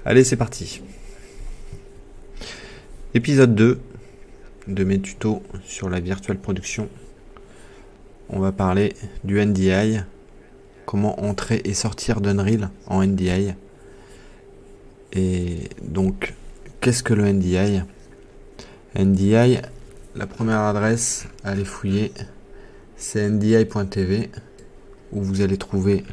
Allez, c'est parti. Épisode 2 de mes tutos sur la virtual production. On va parler du NDI, comment entrer et sortir d'Unreal en NDI. Et donc, qu'est-ce que le NDI? NDI, la première adresse à aller fouiller, c'est ndi.tv, où vous allez trouver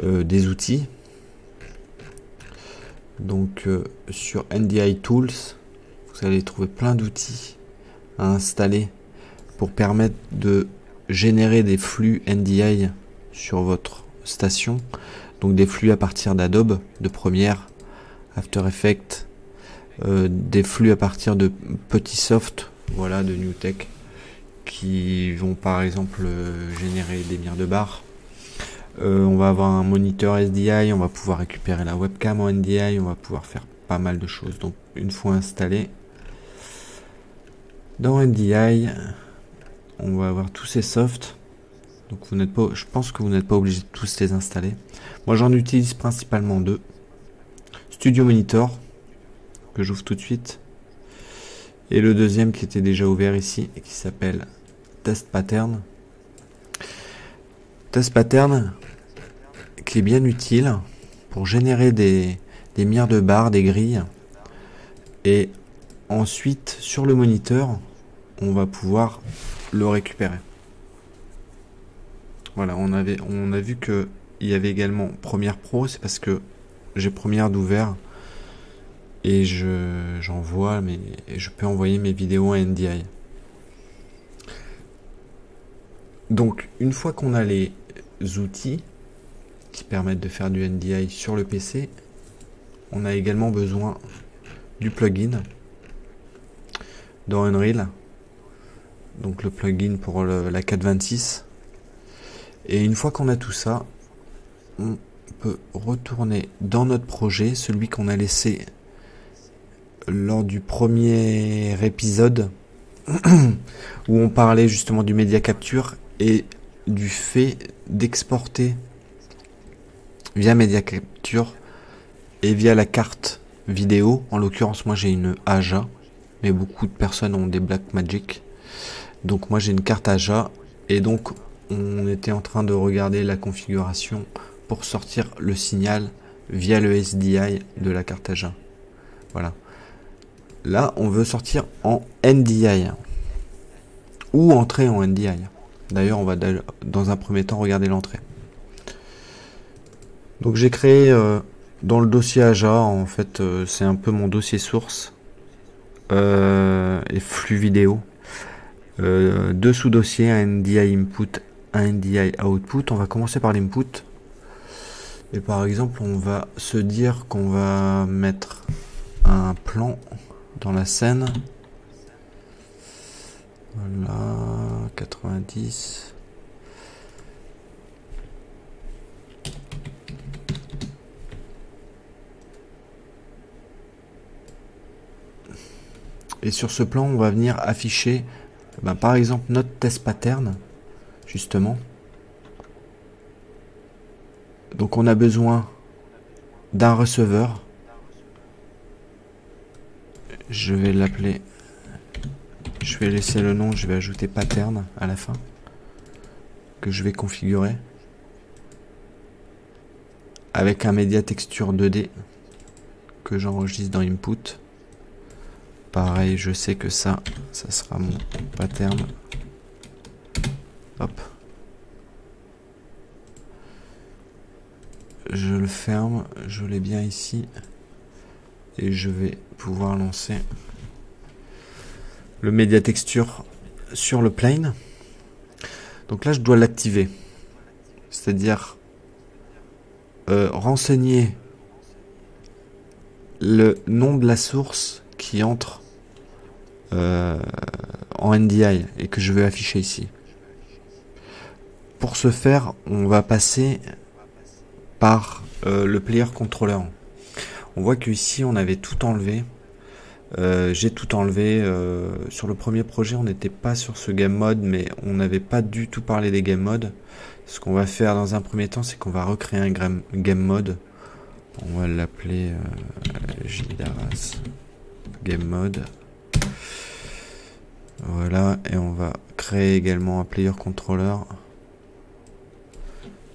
des outils. Donc sur NDI Tools, vous allez trouver plein d'outils à installer pour permettre de générer des flux NDI sur votre station. Donc des flux à partir d'Adobe, de Premiere, After Effects, des flux à partir de petits softs, voilà, de NewTek, qui vont par exemple générer des mires de barres. On va avoir un moniteur SDI, on va pouvoir récupérer la webcam en NDI, on va pouvoir faire pas mal de choses. Donc une fois installé, dans NDI, on va avoir tous ces softs. Donc vous n'êtes pas, je pense que vous n'êtes pas obligé de tous les installer. Moi j'en utilise principalement deux. Studio Monitor, que j'ouvre tout de suite. Et le deuxième qui était déjà ouvert ici, et qui s'appelle Test Pattern. Test Pattern, qui est bien utile pour générer des mires de barres, des grilles. Et ensuite, sur le moniteur, on va pouvoir le récupérer. Voilà, on a vu que il y avait également Premiere Pro, c'est parce que j'ai Premiere d'ouvert et j'envoie je peux envoyer mes vidéos en NDI. Donc une fois qu'on a les outils qui permettent de faire du NDI sur le PC, on a également besoin du plugin dans Unreal, donc le plugin pour la 426. Et une fois qu'on a tout ça, on peut retourner dans notre projet, celui qu'on a laissé lors du premier épisode où on parlait justement du Media Capture et du fait d'exporter via Media Capture et via la carte vidéo. En l'occurrence, moi j'ai une AJA, mais beaucoup de personnes ont des Blackmagic. Donc moi j'ai une carte AJA, et donc on était en train de regarder la configuration pour sortir le signal via le SDI de la carte AJA. Voilà. Là, on veut sortir en NDI ou entrer en NDI. D'ailleurs, on va dans un premier temps regarder l'entrée. Donc j'ai créé dans le dossier AJA, en fait, c'est un peu mon dossier source et flux vidéo. Deux sous-dossiers, un NDI Input, un NDI Output. On va commencer par l'input. Et par exemple, on va se dire qu'on va mettre un plan dans la scène. Voilà, 90. Et sur ce plan, on va venir afficher, par exemple, notre test pattern, justement. Donc on a besoin d'un receveur. Je vais l'appeler, je vais laisser le nom, je vais ajouter pattern à la fin, que je vais configurer avec un média texture 2D que j'enregistre dans input. Pareil, je sais que ça sera mon pattern. Hop. Je le ferme, je l'ai bien ici. Et je vais pouvoir lancer le média texture sur le plane. Donc là, je dois l'activer. C'est-à-dire renseigner le nom de la source qui entre en NDI et que je vais afficher ici. Pour ce faire, on va passer par le player controller. On voit qu'ici on avait tout enlevé. J'ai tout enlevé. Sur le premier projet, on n'était pas sur ce game mode, mais on n'avait pas du tout parlé des game modes. Ce qu'on va faire dans un premier temps, c'est qu'on va recréer un game mode On va l'appeler JDaras Game Mode. Voilà, et on va créer également un player controller.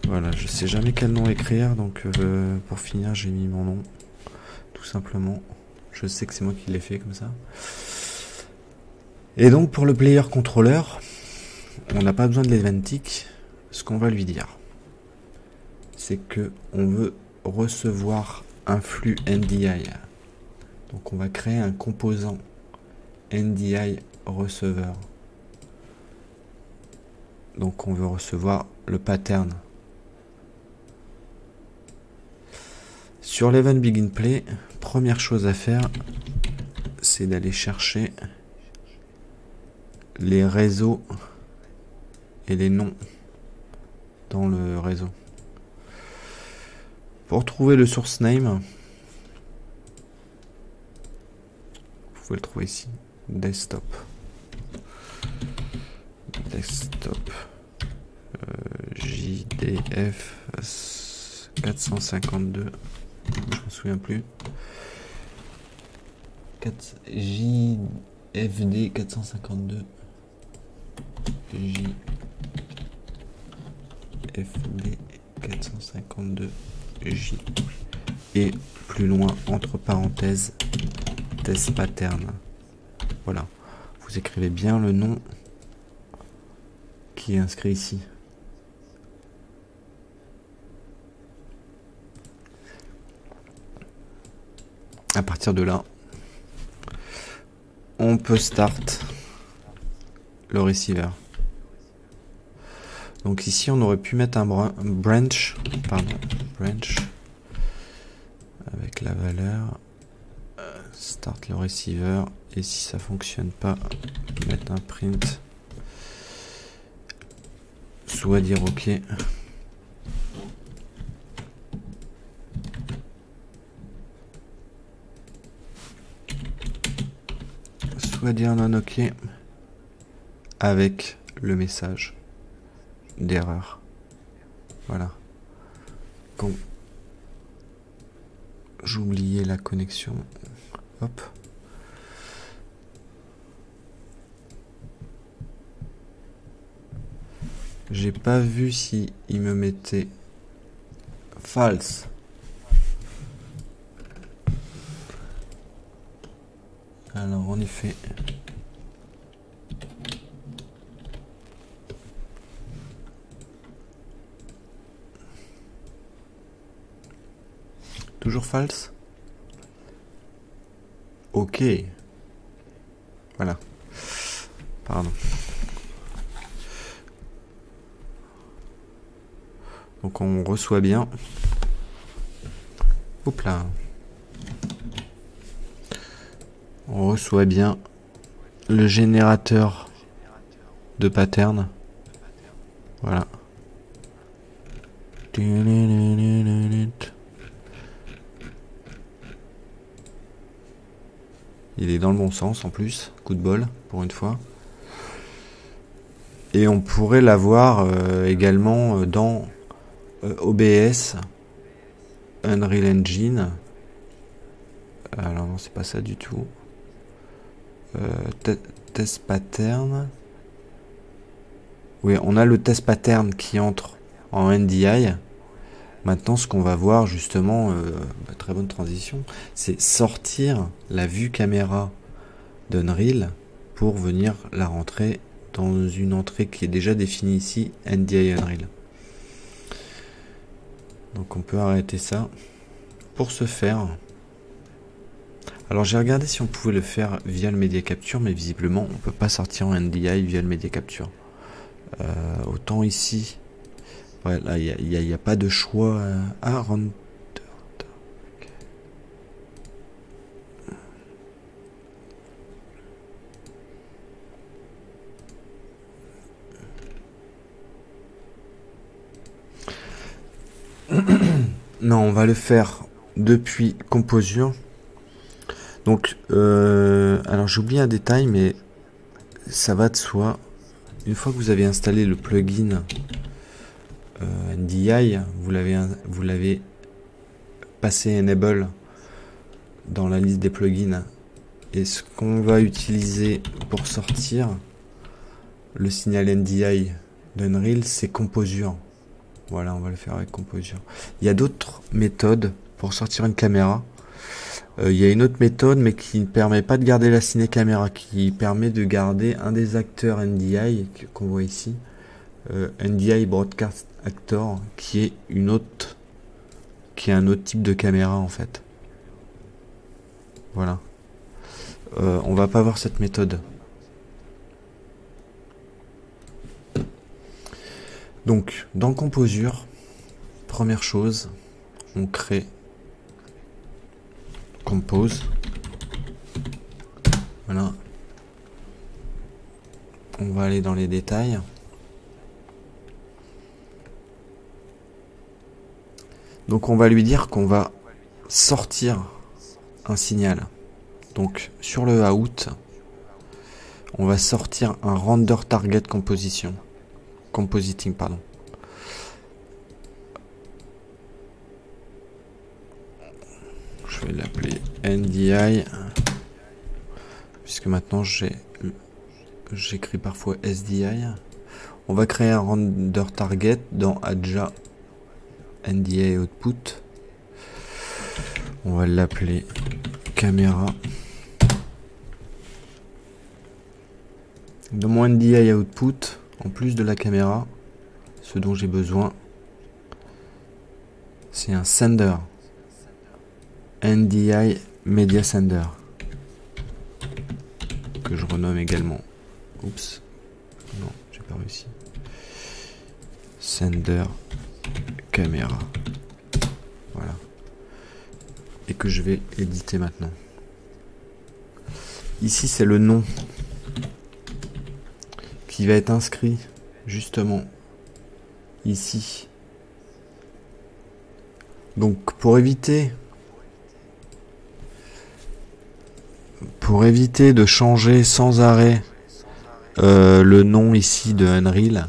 Voilà, je sais jamais quel nom écrire, donc pour finir j'ai mis mon nom, tout simplement. Je sais que c'est moi qui l'ai fait comme ça. Et donc pour le player controller, on n'a pas besoin de l'eventic. Ce qu'on va lui dire, c'est que on veut recevoir un flux NDI. Donc on va créer un composant NDI receveur. Donc on veut recevoir le pattern. Sur l'event begin play, première chose à faire, c'est d'aller chercher les réseaux et les noms dans le réseau. Pour trouver le source name, vous pouvez le trouver ici, desktop. Desktop JDF 452, je me souviens plus. JFD 452 JFD 452 J et plus loin entre parenthèses test pattern. Voilà, vous écrivez bien le nom qui est inscrit ici. À partir de là, on peut start le receiver. Donc ici on aurait pu mettre un branch avec la valeur start le receiver, et si ça fonctionne pas, mettre un print, soit dire ok, soit dire non ok, avec le message d'erreur. Voilà. Quand j'oubliais la connexion, hop. J'ai pas vu si il me mettait false. Alors en effet, toujours false. Ok. Voilà. Pardon. Donc on reçoit bien. Hop là. On reçoit bien le générateur de pattern. Voilà. Il est dans le bon sens en plus. Coup de bol pour une fois. Et on pourrait l'avoir également dans OBS, Unreal Engine. Alors non, c'est pas ça du tout. Test pattern. Oui, on a le test pattern qui entre en NDI. Maintenant, ce qu'on va voir justement, très bonne transition, c'est sortir la vue caméra d'Unreal pour venir la rentrer dans une entrée qui est déjà définie ici, NDI Unreal. Donc on peut arrêter ça. Pour ce faire, alors j'ai regardé si on pouvait le faire via le Media Capture, mais visiblement on peut pas sortir en NDI via le Media Capture. Autant ici, ouais, là il n'y a pas de choix à rendre. Non, on va le faire depuis Composure. Donc, alors j'ai oublié un détail, mais ça va de soi. Une fois que vous avez installé le plugin NDI, vous l'avez passer Enable dans la liste des plugins. Et ce qu'on va utiliser pour sortir le signal NDI d'Unreal, c'est Composure. Voilà, on va le faire avec Composure. Il y a d'autres méthodes pour sortir une caméra. Il y a une autre méthode, mais qui ne permet pas de garder la ciné caméra, qui permet de garder un des acteurs NDI qu'on voit ici, NDI Broadcast Actor, qui est un autre type de caméra en fait. Voilà. On va pas voir cette méthode. Donc, dans Composure, première chose, on crée Compose. Voilà. On va aller dans les détails. Donc on va lui dire qu'on va sortir un signal. Donc sur le out, on va sortir un render target compositing, pardon. Je vais l'appeler NDI, puisque maintenant j'écris parfois SDI. On va créer un render target dans Adja NDI output. On va l'appeler caméra. Dans mon NDI output, en plus de la caméra, ce dont j'ai besoin, c'est un sender. NDI Media Sender, que je renomme également. Oups, non, j'ai pas réussi. Sender caméra. Voilà. Et que je vais éditer maintenant. Ici, c'est le nom qui va être inscrit justement ici. Donc pour éviter de changer sans arrêt le nom ici de Unreal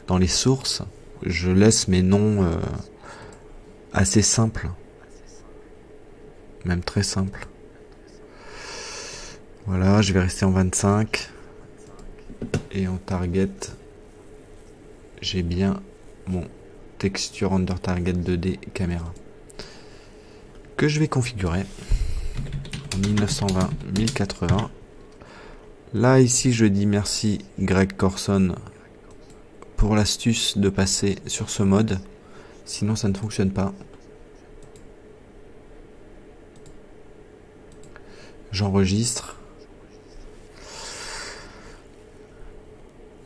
dans les sources, je laisse mes noms assez simples, même très simples. Voilà, je vais rester en 25 et en target, j'ai bien mon texture under target 2D caméra que je vais configurer en 1920 1080. Là ici je dis merci Greg Corson pour l'astuce de passer sur ce mode, sinon ça ne fonctionne pas. J'enregistre.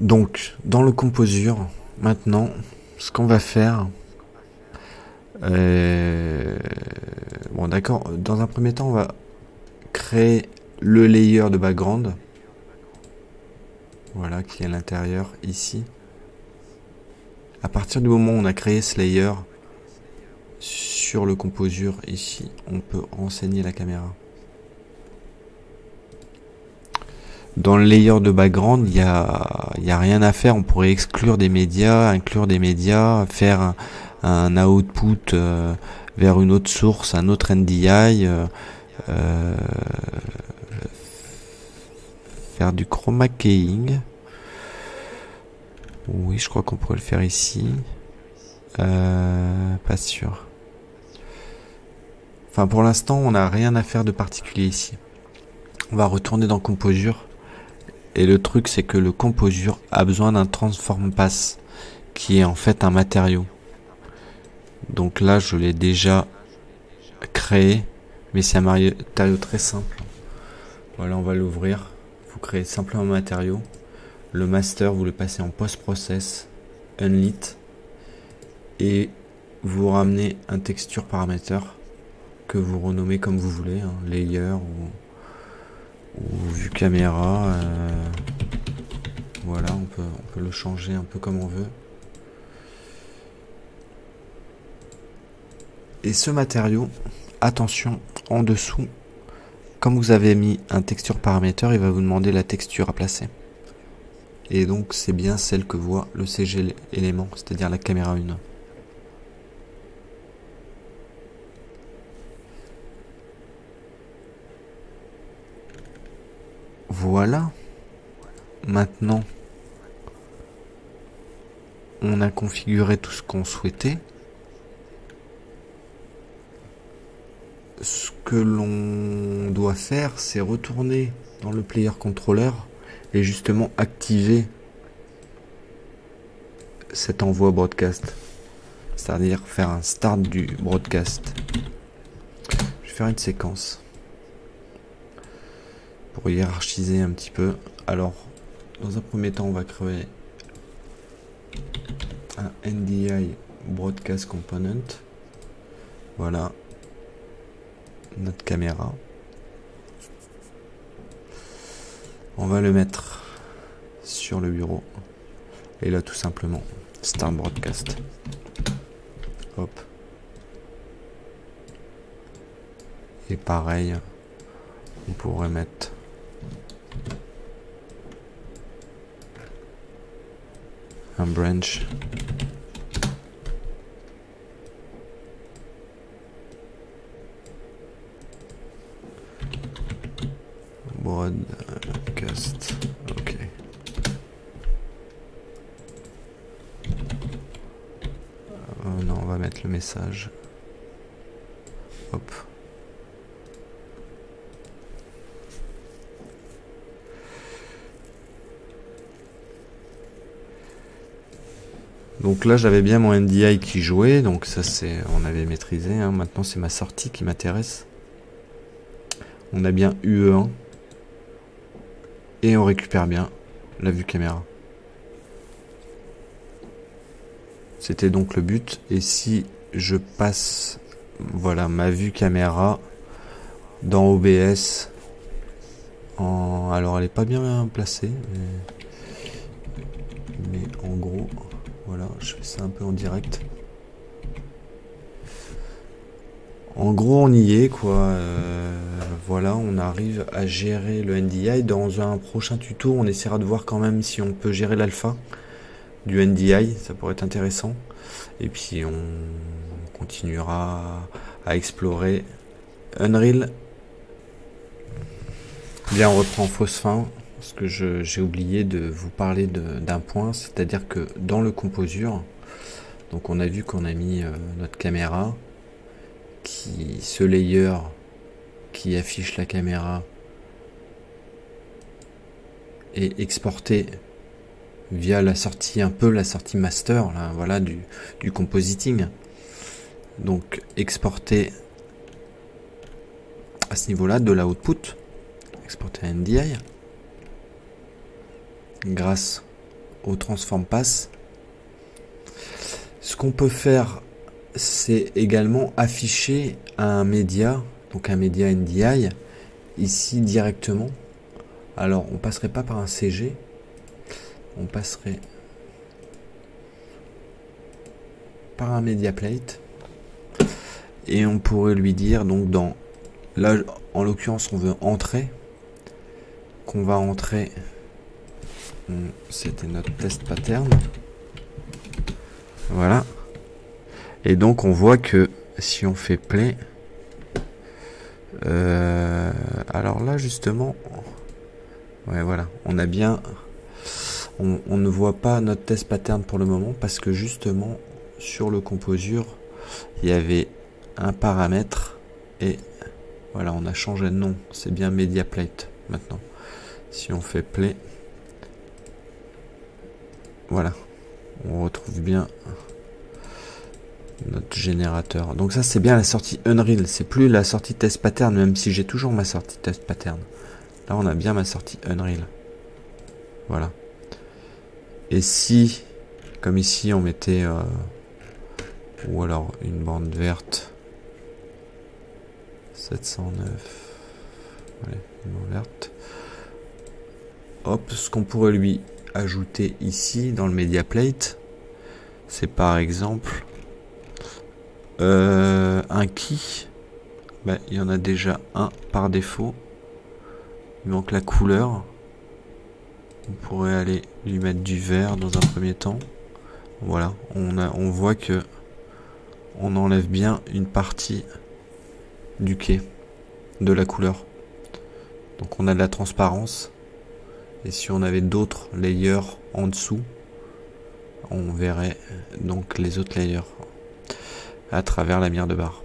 Donc dans le Composure, maintenant ce qu'on va faire, bon d'accord, dans un premier temps on va créer le layer de background, voilà, qui est à l'intérieur ici. À partir du moment où on a créé ce layer sur le Composure ici, on peut renseigner la caméra. Dans le layer de background, il y a rien à faire. On pourrait exclure des médias, inclure des médias, faire un output vers une autre source, un autre NDI, faire du chroma keying. Oui, je crois qu'on pourrait le faire ici. Pas sûr. Enfin, pour l'instant, on n'a rien à faire de particulier ici. On va retourner dans Composure. Et le truc, c'est que le Composure a besoin d'un transform pass, qui est en fait un matériau. Donc là, je l'ai déjà créé, mais c'est un matériau très simple. Voilà, on va l'ouvrir. Vous créez simplement un matériau. Le master, vous le passez en post-process, unlit, et vous ramenez un texture paramètre que vous renommez comme vous voulez, hein, layer ou vue caméra. Voilà, on peut le changer un peu comme on veut. Et ce matériau, attention, en dessous, comme vous avez mis un texture paramètre, il va vous demander la texture à placer. Et donc c'est bien celle que voit le CG élément, c'est-à-dire la caméra 1. voilà. Maintenant, on a configuré tout ce qu'on souhaitait. Ce que l'on doit faire, c'est retourner dans le player controller et justement activer cet envoi broadcast. C'est-à-dire faire un start du broadcast. Je vais faire une séquence pour hiérarchiser un petit peu. Alors, dans un premier temps, on va créer un NDI broadcast component. Voilà notre caméra. On va le mettre sur le bureau et là tout simplement start broadcast. Hop. Et pareil, on pourrait mettre un branch. Broadcast. Ok. Non, on va mettre le message. Hop. Donc là j'avais bien mon NDI qui jouait, donc ça c'est, on avait maîtrisé, hein. Maintenant c'est ma sortie qui m'intéresse. On a bien UE1 et on récupère bien la vue caméra. C'était donc le but. Et si je passe, voilà, ma vue caméra dans OBS, alors elle est pas bien placée, mais en gros, voilà, je fais ça un peu en direct. En gros, on y est, quoi. Voilà, on arrive à gérer le NDI. Dans un prochain tuto, on essaiera de voir quand même si on peut gérer l'alpha du NDI. Ça pourrait être intéressant. Et puis, on continuera à explorer Unreal. Bien, on reprend fausse fin. Parce que j'ai oublié de vous parler d'un point. C'est-à-dire que dans le Composure, donc on a vu qu'on a mis notre caméra. Ce layer qui affiche la caméra est exporté via la sortie, un peu la sortie master là, voilà, du compositing. Donc exporté à ce niveau là de la output, exporté à NDI grâce au transform pass. Ce qu'on peut faire, c'est également afficher un média, donc un média NDI, ici directement. Alors, on passerait pas par un CG, on passerait par un media plate, et on pourrait lui dire, donc dans, là, en l'occurrence, on veut entrer, qu'on va entrer, c'était notre test pattern, voilà. Et donc on voit que si on fait play, alors là justement, ouais voilà, on a bien, on ne voit pas notre test pattern pour le moment parce que justement sur le Composure il y avait un paramètre et voilà, on a changé de nom, c'est bien media plate maintenant. Si on fait play, voilà, on retrouve bien notre générateur. Donc ça c'est bien la sortie Unreal, c'est plus la sortie test pattern, même si j'ai toujours ma sortie test pattern. Là on a bien ma sortie Unreal. Voilà. Et si, comme ici on mettait ou alors une bande verte 709, ouais, une bande verte. Hop, ce qu'on pourrait lui ajouter ici dans le media plate, c'est par exemple un key. Ben, il y en a déjà un par défaut. Il manque la couleur. On pourrait aller lui mettre du vert dans un premier temps. Voilà, on voit que on enlève bien une partie du key, de la couleur. Donc on a de la transparence Et si on avait d'autres layers en dessous, on verrait donc les autres layers à travers la mire de barre.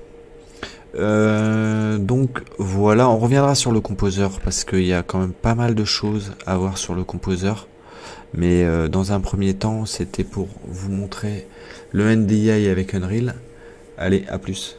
Donc voilà, on reviendra sur le composeur parce qu'il y a quand même pas mal de choses à voir sur le composeur. Mais dans un premier temps, c'était pour vous montrer le NDI avec Unreal. Allez, à plus.